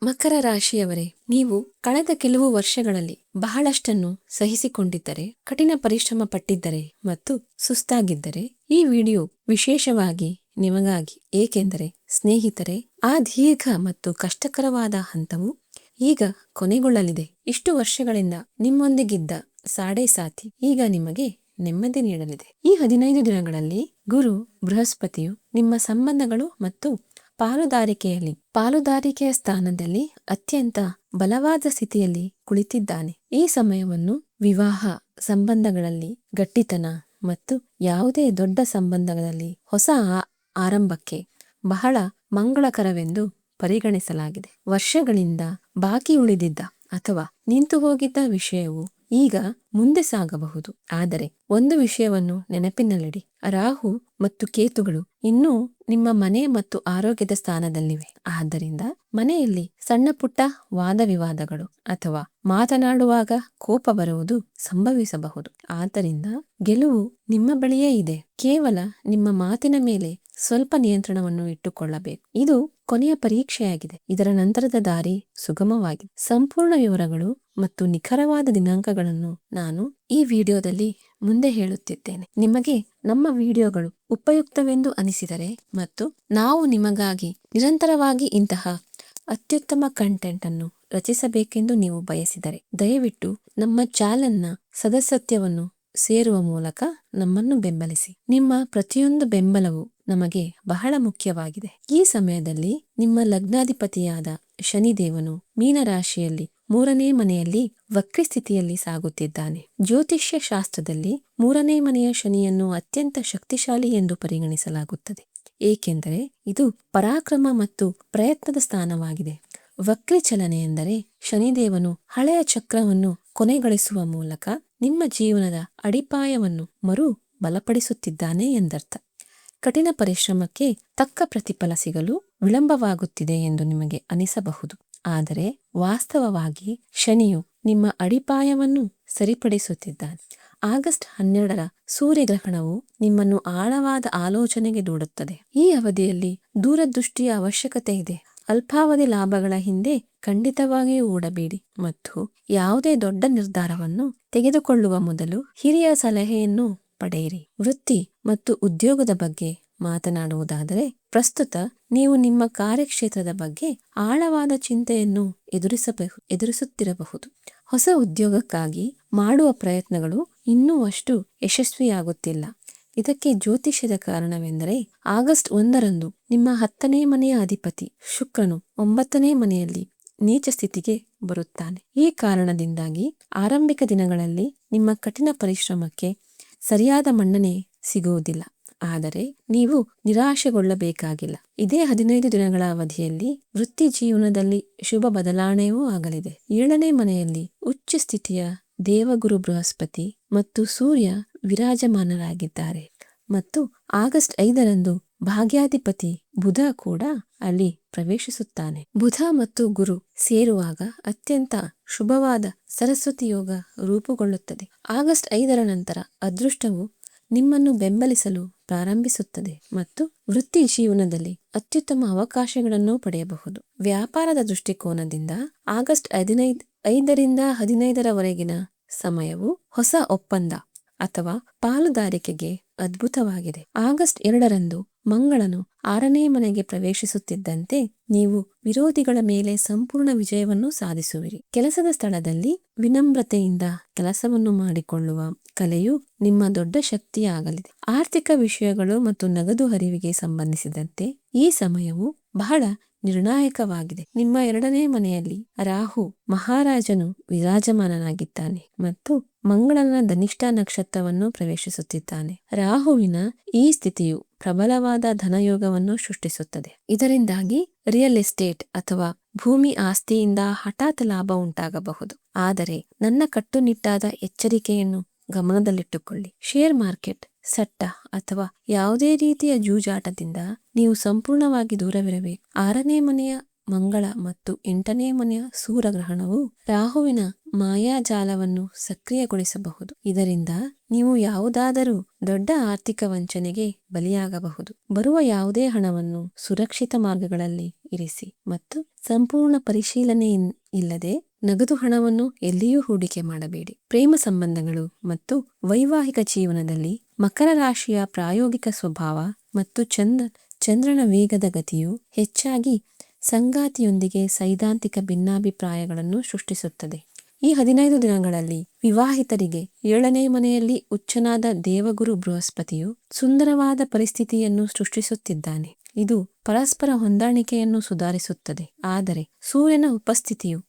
ಮಕರ ರಾಶಿಯವರೇ, ನೀವು ಕಳೆದ ಕೆಲವು ವರ್ಷಗಳಲ್ಲಿ ಬಹಳಷ್ಟನ್ನು ಸಹಿಸಿಕೊಂಡಿದ್ದರೆ, ಕಠಿಣ ಪರಿಶ್ರಮ ಪಟ್ಟಿದ್ದರೆ ಮತ್ತು ಸುಸ್ತಾಗಿದ್ದರೆ ಈ ವಿಡಿಯೋ ವಿಶೇಷವಾಗಿ ನಿಮಗಾಗಿ. ಏಕೆಂದರೆ ಸ್ನೇಹಿತರೆ, ಆ ದೀರ್ಘ ಮತ್ತು ಕಷ್ಟಕರವಾದ ಹಂತವು ಈಗ ಕೊನೆಗೊಳ್ಳಲಿದೆ. ಇಷ್ಟು ವರ್ಷಗಳಿಂದ ನಿಮ್ಮೊಂದಿಗಿದ್ದ ಸಾಡೆ ಸಾತಿ ಈಗ ನಿಮಗೆ ನೆಮ್ಮದಿ ನೀಡಲಿದೆ. ಈ 15 ದಿನಗಳಲ್ಲಿ ಗುರು ಬೃಹಸ್ಪತಿಯು ನಿಮ್ಮ ಸಂಬಂಧಗಳು ಮತ್ತು ಪಾಲುದಾರಿಕೆಯ ಸ್ಥಾನದಲ್ಲಿ ಅತ್ಯಂತ ಬಲವಾದ ಸ್ಥಿತಿಯಲ್ಲಿ ಕುಳಿತಿದ್ದಾನೆ. ಈ ಸಮಯವನ್ನು ವಿವಾಹ ಸಂಬಂಧಗಳಲ್ಲಿ ಗಟ್ಟಿತನ ಮತ್ತು ಯಾವುದೇ ದೊಡ್ಡ ಸಂಬಂಧಗಳಲ್ಲಿ ಹೊಸ ಆರಂಭಕ್ಕೆ ಬಹಳ ಮಂಗಳಕರವೆಂದು ಪರಿಗಣಿಸಲಾಗಿದೆ. ವರ್ಷಗಳಿಂದ ಬಾಕಿ ಉಳಿದಿದ್ದ ಅಥವಾ ನಿಂತು ಹೋಗಿದ್ದ ವಿಷಯವು ಈಗ ಮುಂದೆ ಸಾಗಬಹುದು. ಆದರೆ ಒಂದು ವಿಷಯವನ್ನು ನೆನಪಿನಲ್ಲಿಡಿ, ರಾಹು ಮತ್ತು ಕೇತುಗಳು ಇನ್ನೂ ನಿಮ್ಮ ಮನೆ ಮತ್ತು ಆರೋಗ್ಯದ ಸ್ಥಾನದಲ್ಲಿವೆ. ಆದ್ದರಿಂದ ಮನೆಯಲ್ಲಿ ಸಣ್ಣ ಪುಟ್ಟ ವಾದ ವಿವಾದಗಳು ಅಥವಾ ಮಾತನಾಡುವಾಗ ಕೋಪ ಬರುವುದು ಸಂಭವಿಸಬಹುದು. ಆದ್ದರಿಂದ ಗೆಲುವು ನಿಮ್ಮ ಬಳಿಯೇ ಇದೆ. ಕೇವಲ ನಿಮ್ಮ ಮಾತಿನ ಮೇಲೆ ಸ್ವಲ್ಪ ನಿಯಂತ್ರಣವನ್ನು ಇಟ್ಟುಕೊಳ್ಳಬೇಕು. ಇದು ಕೊನೆಯ ಪರೀಕ್ಷೆಯಾಗಿದೆ. ಇದರ ನಂತರದ ದಾರಿ ಸುಗಮವಾಗಿದೆ. ಸಂಪೂರ್ಣ ವಿವರಗಳು ಮತ್ತು ನಿಖರವಾದ ದಿನಾಂಕಗಳನ್ನು ನಾನು ಈ ವಿಡಿಯೋದಲ್ಲಿ ಮುಂದೆ ಹೇಳುತ್ತಿದ್ದೇನೆ. ನಿಮಗೆ ನಮ್ಮ ವಿಡಿಯೋಗಳು ಉಪಯುಕ್ತವೆಂದು ಅನಿಸಿದರೆ ಮತ್ತು ನಾವು ನಿಮಗಾಗಿ ನಿರಂತರವಾಗಿ ಇಂತಹ ಅತ್ಯುತ್ತಮ ಕಂಟೆಂಟ್ ಅನ್ನು ರಚಿಸಬೇಕೆಂದು ನೀವು ಬಯಸಿದರೆ, ದಯವಿಟ್ಟು ನಮ್ಮ ಚಾನೆಲ್ನ ಸದಸ್ಯತ್ವವನ್ನು ಸೇರುವ ಮೂಲಕ ನಮ್ಮನ್ನು ಬೆಂಬಲಿಸಿ. ನಿಮ್ಮ ಪ್ರತಿಯೊಂದು ಬೆಂಬಲವು ನಮಗೆ ಬಹಳ ಮುಖ್ಯವಾಗಿದೆ. ಈ ಸಮಯದಲ್ಲಿ ನಿಮ್ಮ ಲಗ್ನಾಧಿಪತಿಯಾದ ಶನಿದೇವನು ಮೀನರಾಶಿಯಲ್ಲಿ 3ನೇ ಮನೆಯಲ್ಲಿ ವಕ್ರಿ ಸ್ಥಿತಿಯಲ್ಲಿ ಸಾಗುತ್ತಿದ್ದಾನೆ. ಜ್ಯೋತಿಷ್ಯ ಶಾಸ್ತ್ರದಲ್ಲಿ 3ನೇ ಮನೆಯ ಶನಿಯನ್ನು ಅತ್ಯಂತ ಶಕ್ತಿಶಾಲಿ ಎಂದು ಪರಿಗಣಿಸಲಾಗುತ್ತದೆ, ಏಕೆಂದರೆ ಇದು ಪರಾಕ್ರಮ ಮತ್ತು ಪ್ರಯತ್ನದ ಸ್ಥಾನವಾಗಿದೆ. ವಕ್ರಿ ಚಲನೆ ಎಂದರೆ ಶನಿದೇವನು ಹಳೆಯ ಚಕ್ರವನ್ನು ಕೊನೆಗಳಿಸುವ ಮೂಲಕ ನಿಮ್ಮ ಜೀವನದ ಅಡಿಪಾಯವನ್ನು ಮರು ಬಲಪಡಿಸುತ್ತಿದ್ದಾನೆ ಎಂದರ್ಥ. ಕಠಿಣ ಪರಿಶ್ರಮಕ್ಕೆ ತಕ್ಕ ಪ್ರತಿಫಲ ಸಿಗಲು ವಿಳಂಬವಾಗುತ್ತಿದೆ ಎಂದು ನಿಮಗೆ ಅನಿಸಬಹುದು, ಆದರೆ ವಾಸ್ತವವಾಗಿ ಶನಿಯು ನಿಮ್ಮ ಅಡಿಪಾಯವನ್ನು ಸರಿಪಡಿಸುತ್ತಿದ್ದಾನೆ. ಆಗಸ್ಟ್ 12ರ ಸೂರ್ಯಗ್ರಹಣವು ನಿಮ್ಮನ್ನು ಆಳವಾದ ಆಲೋಚನೆಗೆ ದೂಡುತ್ತದೆ. ಈ ಅವಧಿಯಲ್ಲಿ ದೂರದೃಷ್ಟಿಯ ಅವಶ್ಯಕತೆ ಇದೆ. ಅಲ್ಪಾವಧಿ ಲಾಭಗಳ ಹಿಂದೆ ಖಂಡಿತವಾಗಿಯೂ ಓಡಬೇಡಿ ಮತ್ತು ಯಾವುದೇ ದೊಡ್ಡ ನಿರ್ಧಾರವನ್ನು ತೆಗೆದುಕೊಳ್ಳುವ ಮೊದಲು ಹಿರಿಯ ಸಲಹೆಯನ್ನು ಪಡೆಯಿರಿ. ವೃತ್ತಿ ಮತ್ತು ಉದ್ಯೋಗದ ಬಗ್ಗೆ ಮಾತನಾಡುವುದಾದರೆ, ಪ್ರಸ್ತುತ ನೀವು ನಿಮ್ಮ ಕಾರ್ಯಕ್ಷೇತ್ರದ ಬಗ್ಗೆ ಆಳವಾದ ಚಿಂತೆಯನ್ನು ಎದುರಿಸುತ್ತಿರಬಹುದು. ಹೊಸ ಉದ್ಯೋಗಕ್ಕಾಗಿ ಮಾಡುವ ಪ್ರಯತ್ನಗಳು ಇನ್ನೂ ಅಷ್ಟು ಯಶಸ್ವಿಯಾಗುತ್ತಿಲ್ಲ. ಇದಕ್ಕೆ ಜ್ಯೋತಿಷ್ಯದ ಕಾರಣವೆಂದರೆ, ಆಗಸ್ಟ್ 1ರಂದು ನಿಮ್ಮ 10ನೇ ಮನೆಯ ಅಧಿಪತಿ ಶುಕ್ರನು 9ನೇ ಮನೆಯಲ್ಲಿ ನೀಚ ಸ್ಥಿತಿಗೆ ಬರುತ್ತಾನೆ. ಈ ಕಾರಣದಿಂದಾಗಿ ಆರಂಭಿಕ ದಿನಗಳಲ್ಲಿ ನಿಮ್ಮ ಕಠಿಣ ಪರಿಶ್ರಮಕ್ಕೆ ಸರಿಯಾದ ಮನ್ನಣೆ ಸಿಗುವುದಿಲ್ಲ. ಆದರೆ ನೀವು ನಿರಾಶೆಗೊಳ್ಳಬೇಕಾಗಿಲ್ಲ. ಇದೇ 15 ದಿನಗಳ ಅವಧಿಯಲ್ಲಿ ವೃತ್ತಿ ಜೀವನದಲ್ಲಿ ಶುಭ ಬದಲಾವಣೆಯೂ ಆಗಲಿದೆ. 7ನೇ ಮನೆಯಲ್ಲಿ ಉಚ್ಚ ಸ್ಥಿತಿಯ ದೇವಗುರು ಬೃಹಸ್ಪತಿ ಮತ್ತು ಸೂರ್ಯ ವಿರಾಜಮಾನರಾಗಿದ್ದಾರೆ ಮತ್ತು ಆಗಸ್ಟ್ 5ರಂದು ಭಾಗ್ಯಾಧಿಪತಿ ಬುಧ ಕೂಡ ಅಲ್ಲಿ ಪ್ರವೇಶಿಸುತ್ತಾನೆ. ಬುಧ ಮತ್ತು ಗುರು ಸೇರುವಾಗ ಅತ್ಯಂತ ಶುಭವಾದ ಸರಸ್ವತಿ ಯೋಗ ರೂಪುಗೊಳ್ಳುತ್ತದೆ. ಆಗಸ್ಟ್ 5ರ ನಂತರ ಅದೃಷ್ಟವು ನಿಮ್ಮನ್ನು ಬೆಂಬಲಿಸಲು ಪ್ರಾರಂಭಿಸುತ್ತದೆ ಮತ್ತು ವೃತ್ತಿ ಜೀವನದಲ್ಲಿ ಅತ್ಯುತ್ತಮ ಅವಕಾಶಗಳನ್ನು ಪಡೆಯಬಹುದು. ವ್ಯಾಪಾರದ ದೃಷ್ಟಿಕೋನದಿಂದ ಆಗಸ್ಟ್ 5ರಿಂದ 15ರವರೆಗಿನ ಸಮಯವು ಹೊಸ ಒಪ್ಪಂದ ಅಥವಾ ಪಾಲುದಾರಿಕೆಗೆ ಅದ್ಭುತವಾಗಿದೆ. ಆಗಸ್ಟ್ 2ರಂದು ಮಂಗಳನು 6ನೇ ಮನೆಗೆ ಪ್ರವೇಶಿಸುತ್ತಿದ್ದಂತೆ ನೀವು ವಿರೋಧಿಗಳ ಮೇಲೆ ಸಂಪೂರ್ಣ ವಿಜಯವನ್ನು ಸಾಧಿಸುವಿರಿ. ಕೆಲಸದ ಸ್ಥಳದಲ್ಲಿ ವಿನಮ್ರತೆಯಿಂದ ಕೆಲಸವನ್ನು ಮಾಡಿಕೊಳ್ಳುವ ಕಲೆಯು ನಿಮ್ಮ ದೊಡ್ಡ ಶಕ್ತಿಯಾಗಲಿದೆ. ಆರ್ಥಿಕ ವಿಷಯಗಳು ಮತ್ತು ನಗದು ಹರಿವಿಗೆ ಸಂಬಂಧಿಸಿದಂತೆ ಈ ಸಮಯವು ಬಹಳ ನಿರ್ಣಾಯಕವಾಗಿದೆ. ನಿಮ್ಮ 2ನೇ ಮನೆಯಲ್ಲಿ ರಾಹು ಮಹಾರಾಜನು ವಿರಾಜಮಾನನಾಗಿದ್ದಾನೆ ಮತ್ತು ಮಂಗಳನ ಧನಿಷ್ಠ ನಕ್ಷತ್ರವನ್ನು ಪ್ರವೇಶಿಸುತ್ತಿದ್ದಾನೆ. ರಾಹುವಿನ ಈ ಸ್ಥಿತಿಯು ಪ್ರಬಲವಾದ ಧನಯೋಗವನ್ನು ಸೃಷ್ಟಿಸುತ್ತದೆ. ಇದರಿಂದಾಗಿ ರಿಯಲ್ ಎಸ್ಟೇಟ್ ಅಥವಾ ಭೂಮಿ ಆಸ್ತಿಯಿಂದ ಹಠಾತ್ ಲಾಭ ಉಂಟಾಗಬಹುದು. ಆದರೆ ನನ್ನ ಕಟ್ಟುನಿಟ್ಟಾದ ಎಚ್ಚರಿಕೆಯನ್ನು ಗಮನದಲ್ಲಿಟ್ಟುಕೊಳ್ಳಿ. ಶೇರ್ ಮಾರ್ಕೆಟ್, ಸಟ್ಟ ಅಥವಾ ಯಾವುದೇ ರೀತಿಯ ಜೂಜಾಟದಿಂದ ನೀವು ಸಂಪೂರ್ಣವಾಗಿ ದೂರವಿರಬೇಕು. 6ನೇ ಮನೆಯ ಮಂಗಳ ಮತ್ತು 8ನೇ ಮನೆಯ ಸೂರ್ಯಗ್ರಹಣವು ರಾಹುವಿನ ಮಾಯಾಜಾಲವನ್ನು ಸಕ್ರಿಯಗೊಳಿಸಬಹುದು. ಇದರಿಂದ ನೀವು ಯಾವುದಾದರೂ ದೊಡ್ಡ ಆರ್ಥಿಕ ವಂಚನೆಗೆ ಬಲಿಯಾಗಬಹುದು. ಬರುವ ಯಾವುದೇ ಹಣವನ್ನು ಸುರಕ್ಷಿತ ಮಾರ್ಗಗಳಲ್ಲಿ ಇರಿಸಿ ಮತ್ತು ಸಂಪೂರ್ಣ ಪರಿಶೀಲನೆ ಇಲ್ಲದೆ ನಗದು ಹಣವನ್ನು ಎಲ್ಲಿಯೂ ಹೂಡಿಕೆ ಮಾಡಬೇಡಿ. ಪ್ರೇಮ ಸಂಬಂಧಗಳು ಮತ್ತು ವೈವಾಹಿಕ ಜೀವನದಲ್ಲಿ ಮಕರ ರಾಶಿಯ ಪ್ರಾಯೋಗಿಕ ಸ್ವಭಾವ ಮತ್ತು ಚಂದ್ರನ ವೇಗದ ಗತಿಯು ಹೆಚ್ಚಾಗಿ ಸಂಗಾತಿಯೊಂದಿಗೆ ಸೈದ್ಧಾಂತಿಕ ಭಿನ್ನಾಭಿಪ್ರಾಯಗಳನ್ನು ಸೃಷ್ಟಿಸುತ್ತದೆ. ಈ 15 ದಿನಗಳಲ್ಲಿ ವಿವಾಹಿತರಿಗೆ 7ನೇ ಮನೆಯಲ್ಲಿ ಉಚ್ಚನಾದ ದೇವಗುರು ಬೃಹಸ್ಪತಿಯು ಸುಂದರವಾದ ಪರಿಸ್ಥಿತಿಯನ್ನು ಸೃಷ್ಟಿಸುತ್ತಿದ್ದಾನೆ. ಇದು ಪರಸ್ಪರ ಹೊಂದಾಣಿಕೆಯನ್ನು ಸುಧಾರಿಸುತ್ತದೆ. ಆದರೆ ಸೂರ್ಯನ ಉಪಸ್ಥಿತಿಯು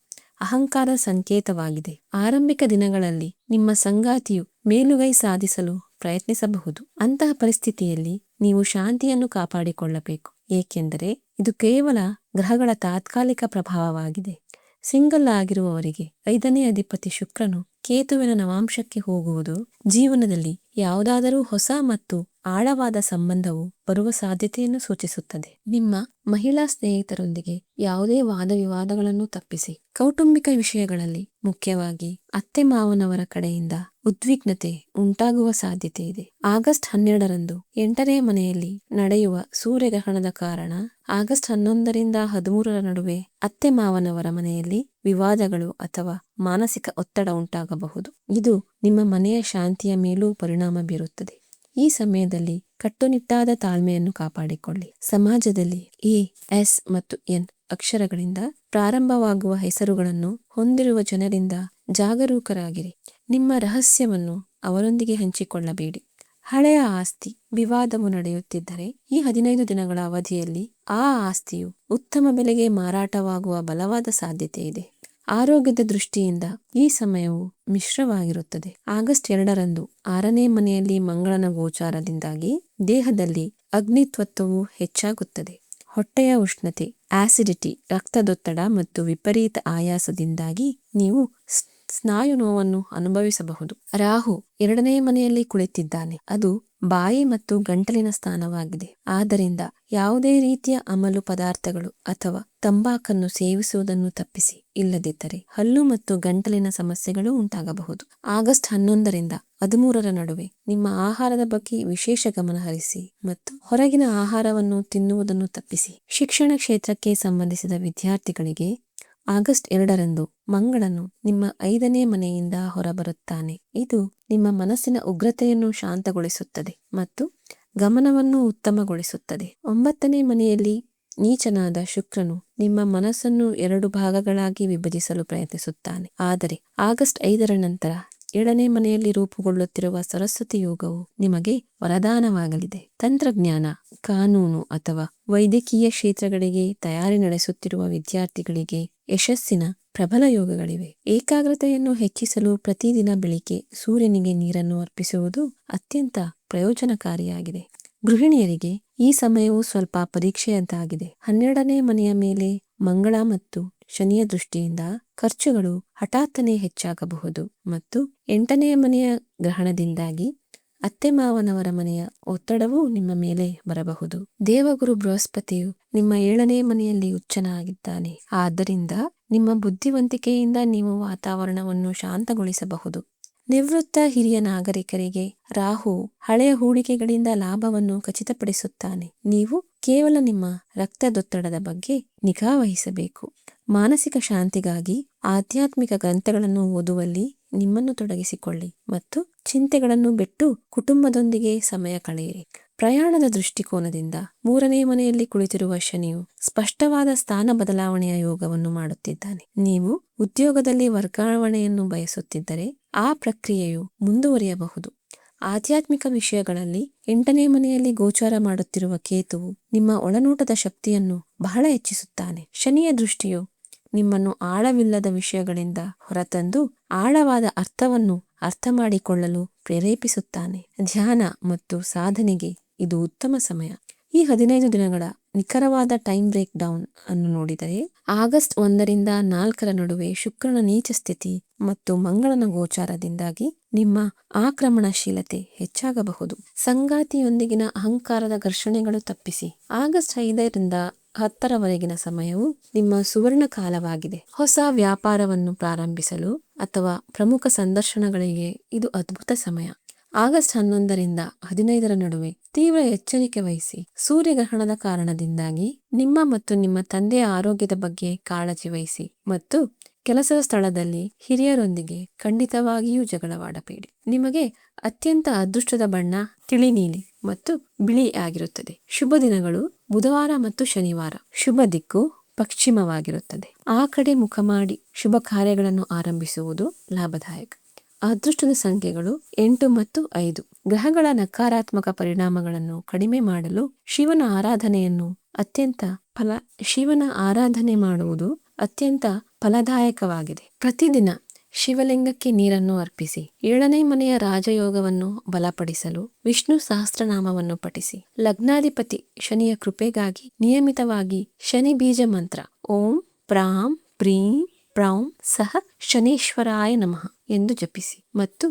ಅಹಂಕಾರದ ಸಂಕೇತವಾಗಿದೆ. ಆರಂಭಿಕ ದಿನಗಳಲ್ಲಿ ನಿಮ್ಮ ಸಂಗಾತಿಯು ಮೇಲುಗೈ ಸಾಧಿಸಲು ಪ್ರಯತ್ನಿಸಬಹುದು. ಅಂತಹ ಪರಿಸ್ಥಿತಿಯಲ್ಲಿ ನೀವು ಶಾಂತಿಯನ್ನು ಕಾಪಾಡಿಕೊಳ್ಳಬೇಕು, ಏಕೆಂದರೆ ಇದು ಕೇವಲ ಗ್ರಹಗಳ ತಾತ್ಕಾಲಿಕ ಪ್ರಭಾವವಾಗಿದೆ. ಸಿಂಗಲ್ ಆಗಿರುವವರಿಗೆ 5ನೇ ಅಧಿಪತಿ ಶುಕ್ರನು ಕೇತುವಿನ ನವಾಂಶಕ್ಕೆ ಹೋಗುವುದು ಜೀವನದಲ್ಲಿ ಯಾವುದಾದರೂ ಹೊಸ ಮತ್ತು ಆಳವಾದ ಸಂಬಂಧವು ಬರುವ ಸಾಧ್ಯತೆಯನ್ನು ಸೂಚಿಸುತ್ತದೆ. ನಿಮ್ಮ ಮಹಿಳಾ ಸ್ನೇಹಿತರೊಂದಿಗೆ ಯಾವುದೇ ವಾದವಿವಾದಗಳನ್ನು ತಪ್ಪಿಸಿ. ಕೌಟುಂಬಿಕ ವಿಷಯಗಳಲ್ಲಿ, ಮುಖ್ಯವಾಗಿ ಅತ್ತೆ ಮಾವನವರ ಕಡೆಯಿಂದ ಉದ್ವಿಗ್ನತೆ ಉಂಟಾಗುವ ಸಾಧ್ಯತೆ ಇದೆ. ಆಗಸ್ಟ್ 12ರಂದು 8ನೇ ಮನೆಯಲ್ಲಿ ನಡೆಯುವ ಸೂರ್ಯಗ್ರಹಣದ ಕಾರಣ ಆಗಸ್ಟ್ 11ರಿಂದ 13ರ ನಡುವೆ ಅತ್ತೆ ಮಾವನವರ ಮನೆಯಲ್ಲಿ ವಿವಾದಗಳು ಅಥವಾ ಮಾನಸಿಕ ಒತ್ತಡ ಉಂಟಾಗಬಹುದು. ಇದು ನಿಮ್ಮ ಮನೆಯ ಶಾಂತಿಯ ಮೇಲೂ ಪರಿಣಾಮ ಬೀರುತ್ತದೆ. ಈ ಸಮಯದಲ್ಲಿ ಕಟ್ಟುನಿಟ್ಟಾದ ತಾಳ್ಮೆಯನ್ನು ಕಾಪಾಡಿಕೊಳ್ಳಿ. ಸಮಾಜದಲ್ಲಿ ಎ, ಎಸ್ ಮತ್ತು ಎನ್ ಅಕ್ಷರಗಳಿಂದ ಪ್ರಾರಂಭವಾಗುವ ಹೆಸರುಗಳನ್ನು ಹೊಂದಿರುವ ಜನರಿಂದ ಜಾಗರೂಕರಾಗಿರಿ. ನಿಮ್ಮ ರಹಸ್ಯವನ್ನು ಅವರೊಂದಿಗೆ ಹಂಚಿಕೊಳ್ಳಬೇಡಿ. ಹಳೆಯ ಆಸ್ತಿ ವಿವಾದವು ನಡೆಯುತ್ತಿದ್ದರೆ ಈ 15 ದಿನಗಳ ಅವಧಿಯಲ್ಲಿ ಆ ಆಸ್ತಿಯು ಉತ್ತಮ ಬೆಲೆಗೆ ಮಾರಾಟವಾಗುವ ಬಲವಾದ ಸಾಧ್ಯತೆ ಇದೆ. ಆರೋಗ್ಯದ ದೃಷ್ಟಿಯಿಂದ ಈ ಸಮಯವು ಮಿಶ್ರವಾಗಿರುತ್ತದೆ. ಆಗಸ್ಟ್ 2ರಂದು 6ನೇ ಮನೆಯಲ್ಲಿ ಮಂಗಳನ ಗೋಚಾರದಿಂದಾಗಿ ದೇಹದಲ್ಲಿ ಅಗ್ನಿತ್ವತ್ವವು ಹೆಚ್ಚಾಗುತ್ತದೆ. ಹೊಟ್ಟೆಯ ಉಷ್ಣತೆ, ಆಸಿಡಿಟಿ, ರಕ್ತದೊತ್ತಡ ಮತ್ತು ವಿಪರೀತ ಆಯಾಸದಿಂದಾಗಿ ನೀವು ಸ್ನಾಯು ನೋವನ್ನು ಅನುಭವಿಸಬಹುದು. ರಾಹು 2ನೇ ಮನೆಯಲ್ಲಿ ಕುಳಿತಿದ್ದಾನೆ. ಅದು ಬಾಯಿ ಮತ್ತು ಗಂಟಲಿನ ಸ್ಥಾನವಾಗಿದೆ. ಆದ್ದರಿಂದ ಯಾವುದೇ ರೀತಿಯ ಅಮಲು ಪದಾರ್ಥಗಳು ಅಥವಾ ತಂಬಾಕನ್ನು ಸೇವಿಸುವುದನ್ನು ತಪ್ಪಿಸಿ. ಇಲ್ಲದಿದ್ದರೆ ಹಲ್ಲು ಮತ್ತು ಗಂಟಲಿನ ಸಮಸ್ಯೆಗಳು ಉಂಟಾಗಬಹುದು. ಆಗಸ್ಟ್ 11ರಿಂದ 13ರ ನಡುವೆ ನಿಮ್ಮ ಆಹಾರದ ಬಗ್ಗೆ ವಿಶೇಷ ಗಮನ ಹರಿಸಿ ಮತ್ತು ಹೊರಗಿನ ಆಹಾರವನ್ನು ತಿನ್ನುವುದನ್ನು ತಪ್ಪಿಸಿ. ಶಿಕ್ಷಣ ಕ್ಷೇತ್ರಕ್ಕೆ ಸಂಬಂಧಿಸಿದ ವಿದ್ಯಾರ್ಥಿಗಳಿಗೆ ಆಗಸ್ಟ್ 2ರಂದು ಮಂಗಳನು ನಿಮ್ಮ 5ನೇ ಮನೆಯಿಂದ ಹೊರಬರುತ್ತಾನೆ. ಇದು ನಿಮ್ಮ ಮನಸ್ಸಿನ ಉಗ್ರತೆಯನ್ನು ಶಾಂತಗೊಳಿಸುತ್ತದೆ ಮತ್ತು ಗಮನವನ್ನು ಉತ್ತಮಗೊಳಿಸುತ್ತದೆ. 9ನೇ ಮನೆಯಲ್ಲಿ ನೀಚನಾದ ಶುಕ್ರನು ನಿಮ್ಮ ಮನಸ್ಸನ್ನು 2 ಭಾಗಗಳಾಗಿ ವಿಭಜಿಸಲು ಪ್ರಯತ್ನಿಸುತ್ತಾನೆ. ಆದರೆ ಆಗಸ್ಟ್ 5ರ ನಂತರ 7ನೇ ಮನೆಯಲ್ಲಿ ರೂಪುಗೊಳ್ಳುತ್ತಿರುವ ಸರಸ್ವತಿ ಯೋಗವು ನಿಮಗೆ ವರದಾನವಾಗಲಿದೆ. ತಂತ್ರಜ್ಞಾನ, ಕಾನೂನು ಅಥವಾ ವೈದ್ಯಕೀಯ ಕ್ಷೇತ್ರಗಳಿಗೆ ತಯಾರಿ ನಡೆಸುತ್ತಿರುವ ವಿದ್ಯಾರ್ಥಿಗಳಿಗೆ ಯಶಸ್ಸಿನ ಪ್ರಬಲ ಯೋಗಗಳಿವೆ. ಏಕಾಗ್ರತೆಯನ್ನು ಹೆಚ್ಚಿಸಲು ಪ್ರತಿದಿನ ಬೆಳಿಗ್ಗೆ ಸೂರ್ಯನಿಗೆ ನೀರನ್ನು ಅರ್ಪಿಸುವುದು ಅತ್ಯಂತ ಪ್ರಯೋಜನಕಾರಿಯಾಗಿದೆ. ಗೃಹಿಣಿಯರಿಗೆ ಈ ಸಮಯವು ಸ್ವಲ್ಪ ಪರೀಕ್ಷೆಯದ್ದಾಗಿದೆ. 12ನೇ ಮನೆಯ ಮೇಲೆ ಮಂಗಳ ಮತ್ತು ಶನಿಯ ದೃಷ್ಟಿಯಿಂದ ಖರ್ಚುಗಳು ಹಠಾತ್ತನೆ ಹೆಚ್ಚಾಗಬಹುದು ಮತ್ತು 8ನೇ ಮನೆಯ ಗ್ರಹಣದಿಂದಾಗಿ ಅತ್ತೆ ಮಾವನವರ ಮನೆಯ ಒತ್ತಡವೂ ನಿಮ್ಮ ಮೇಲೆ ಬರಬಹುದು. ದೇವಗುರು ಬೃಹಸ್ಪತಿಯು ನಿಮ್ಮ 7ನೇ ಮನೆಯಲ್ಲಿ ಉಚ್ಚನಾಗಿದ್ದಾನೆ. ಆದ್ದರಿಂದ ನಿಮ್ಮ ಬುದ್ಧಿವಂತಿಕೆಯಿಂದ ನೀವು ವಾತಾವರಣವನ್ನು ಶಾಂತಗೊಳಿಸಬಹುದು. ನಿವೃತ್ತ ಹಿರಿಯ ನಾಗರಿಕರಿಗೆ ರಾಹು ಹಳೆಯ ಹೂಡಿಕೆಗಳಿಂದ ಲಾಭವನ್ನು ಖಚಿತಪಡಿಸುತ್ತಾನೆ. ನೀವು ಕೇವಲ ನಿಮ್ಮ ರಕ್ತದೊತ್ತಡದ ಬಗ್ಗೆ ನಿಗಾ ವಹಿಸಬೇಕು. ಮಾನಸಿಕ ಶಾಂತಿಗಾಗಿ ಆಧ್ಯಾತ್ಮಿಕ ಗ್ರಂಥಗಳನ್ನು ಓದುವಲ್ಲಿ ನಿಮ್ಮನ್ನು ತೊಡಗಿಸಿಕೊಳ್ಳಿ ಮತ್ತು ಚಿಂತೆಗಳನ್ನು ಬಿಟ್ಟು ಕುಟುಂಬದೊಂದಿಗೆ ಸಮಯ ಕಳೆಯಿರಿ. ಪ್ರಯಾಣದ ದೃಷ್ಟಿಕೋನದಿಂದ 3ನೇ ಮನೆಯಲ್ಲಿ ಕುಳಿತಿರುವ ಶನಿಯು ಸ್ಪಷ್ಟವಾದ ಸ್ಥಾನ ಬದಲಾವಣೆಯ ಯೋಗವನ್ನು ಮಾಡುತ್ತಿದ್ದಾನೆ. ನೀವು ಉದ್ಯೋಗದಲ್ಲಿ ವರ್ಗಾವಣೆಯನ್ನು ಬಯಸುತ್ತಿದ್ದರೆ ಆ ಪ್ರಕ್ರಿಯೆಯು ಮುಂದುವರಿಯಬಹುದು. ಆಧ್ಯಾತ್ಮಿಕ ವಿಷಯಗಳಲ್ಲಿ 8ನೇ ಮನೆಯಲ್ಲಿ ಗೋಚಾರ ಮಾಡುತ್ತಿರುವ ಕೇತುವು ನಿಮ್ಮ ಒಳನೋಟದ ಶಕ್ತಿಯನ್ನು ಬಹಳ ಹೆಚ್ಚಿಸುತ್ತಾನೆ. ಶನಿಯ ದೃಷ್ಟಿಯು ನಿಮ್ಮನ್ನು ಆಳವಿಲ್ಲದ ವಿಷಯಗಳಿಂದ ಹೊರತಂದು ಆಳವಾದ ಅರ್ಥವನ್ನು ಅರ್ಥ ಮಾಡಿಕೊಳ್ಳಲು ಪ್ರೇರೇಪಿಸುತ್ತಾನೆ. ಧ್ಯಾನ ಮತ್ತು ಸಾಧನೆಗೆ ಇದು ಉತ್ತಮ ಸಮಯ. ಈ 15 ದಿನಗಳ ನಿಖರವಾದ ಟೈಮ್ ಬ್ರೇಕ್ ಡೌನ್ ಅನ್ನು ನೋಡಿದರೆ ಆಗಸ್ಟ್ 1ರಿಂದ 4ರ ನಡುವೆ ಶುಕ್ರನ ನೀಚ ಸ್ಥಿತಿ ಮತ್ತು ಮಂಗಳನ ಗೋಚಾರದಿಂದಾಗಿ ನಿಮ್ಮ ಆಕ್ರಮಣಶೀಲತೆ ಹೆಚ್ಚಾಗಬಹುದು. ಸಂಗಾತಿಯೊಂದಿಗಿನ ಅಹಂಕಾರದ ಘರ್ಷಣೆಗಳು ತಪ್ಪಿಸಿ. ಆಗಸ್ಟ್ 5ರಿಂದ 10ರವರೆಗಿನ ಸಮಯವು ನಿಮ್ಮ ಸುವರ್ಣ ಕಾಲವಾಗಿದೆ. ಹೊಸ ವ್ಯಾಪಾರವನ್ನು ಪ್ರಾರಂಭಿಸಲು ಅಥವಾ ಪ್ರಮುಖ ಸಂದರ್ಶನಗಳಿಗೆ ಇದು ಅದ್ಭುತ ಸಮಯ. ಆಗಸ್ಟ್ 11ರಿಂದ 15ರ ನಡುವೆ ತೀವ್ರ ಎಚ್ಚರಿಕೆ ವಹಿಸಿ. ಸೂರ್ಯಗ್ರಹಣದ ಕಾರಣದಿಂದಾಗಿ ನಿಮ್ಮ ಮತ್ತು ನಿಮ್ಮ ತಂದೆಯ ಆರೋಗ್ಯದ ಬಗ್ಗೆ ಕಾಳಜಿ ವಹಿಸಿ ಮತ್ತು ಕೆಲಸದ ಸ್ಥಳದಲ್ಲಿ ಹಿರಿಯರೊಂದಿಗೆ ಖಂಡಿತವಾಗಿಯೂ ಜಗಳವಾಡಬೇಡಿ. ನಿಮಗೆ ಅತ್ಯಂತ ಅದೃಷ್ಟದ ಬಣ್ಣ ತಿಳಿ ನೀಲಿ ಮತ್ತು ಬಿಳಿ ಆಗಿರುತ್ತದೆ. ಶುಭ ದಿನಗಳು ಬುಧವಾರ ಮತ್ತು ಶನಿವಾರ. ಶುಭ ದಿಕ್ಕು ಪಶ್ಚಿಮವಾಗಿರುತ್ತದೆ. ಆ ಕಡೆ ಮುಖ ಮಾಡಿ ಶುಭ ಕಾರ್ಯಗಳನ್ನು ಆರಂಭಿಸುವುದು ಲಾಭದಾಯಕ. ಅದೃಷ್ಟದ ಸಂಖ್ಯೆಗಳು 8 ಮತ್ತು 5. ಗ್ರಹಗಳ ನಕಾರಾತ್ಮಕ ಪರಿಣಾಮಗಳನ್ನು ಕಡಿಮೆ ಮಾಡಲು ಶಿವನ ಆರಾಧನೆ ಮಾಡುವುದು ಅತ್ಯಂತ ಫಲದಾಯಕವಾಗಿದೆ. ಪ್ರತಿದಿನ ಶಿವಲಿಂಗಕ್ಕೆ ನೀರನ್ನು ಅರ್ಪಿಸಿ. 7ನೇ ಮನೆಯ ರಾಜಯೋಗವನ್ನು ಬಲಪಡಿಸಲು ವಿಷ್ಣು ಸಹಸ್ರನಾಮವನ್ನು ಪಠಿಸಿ. ಲಗ್ನಾಧಿಪತಿ ಶನಿಯ ಕೃಪೆಗಾಗಿ ನಿಯಮಿತವಾಗಿ ಶನಿ ಬೀಜ ಮಂತ್ರ ಓಂ ಪ್ರಾಂ ಪ್ರೀಂ ಪ್ರೌಂ ಸಹ ಶನೇಶ್ವರಾಯ ನಮಃ ಎಂದು ಜಪಿಸಿ ಮತ್ತು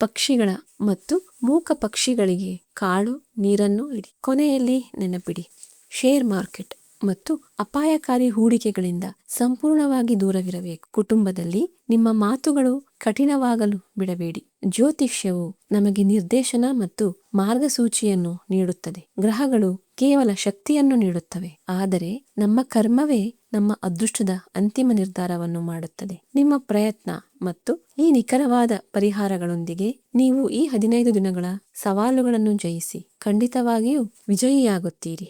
ಪಕ್ಷಿಗಳ ಮತ್ತು ಮೂಕ ಪಕ್ಷಿಗಳಿಗೆ ಕಾಳು ನೀರನ್ನು ಇಡಿ. ಕೊನೆಯಲ್ಲಿ ನೆನಪಿಡಿ, ಶೇರ್ ಮಾರ್ಕೆಟ್ ಮತ್ತು ಅಪಾಯಕಾರಿ ಹೂಡಿಕೆಗಳಿಂದ ಸಂಪೂರ್ಣವಾಗಿ ದೂರವಿರಬೇಕು. ಕುಟುಂಬದಲ್ಲಿ ನಿಮ್ಮ ಮಾತುಗಳು ಕಠಿಣವಾಗಲು ಬಿಡಬೇಡಿ. ಜ್ಯೋತಿಷ್ಯವು ನಮಗೆ ನಿರ್ದೇಶನ ಮತ್ತು ಮಾರ್ಗಸೂಚಿಯನ್ನು ನೀಡುತ್ತದೆ. ಗ್ರಹಗಳು ಕೇವಲ ಶಕ್ತಿಯನ್ನು ನೀಡುತ್ತವೆ, ಆದರೆ ನಮ್ಮ ಕರ್ಮವೇ ನಮ್ಮ ಅದೃಷ್ಟದ ಅಂತಿಮ ನಿರ್ಧಾರವನ್ನು ಮಾಡುತ್ತದೆ. ನಿಮ್ಮ ಪ್ರಯತ್ನ ಮತ್ತು ಈ ನಿಖರವಾದ ಪರಿಹಾರಗಳೊಂದಿಗೆ ನೀವು ಈ 15 ದಿನಗಳ ಸವಾಲುಗಳನ್ನು ಜಯಿಸಿ ಖಂಡಿತವಾಗಿಯೂ ವಿಜಯಿಯಾಗುತ್ತೀರಿ.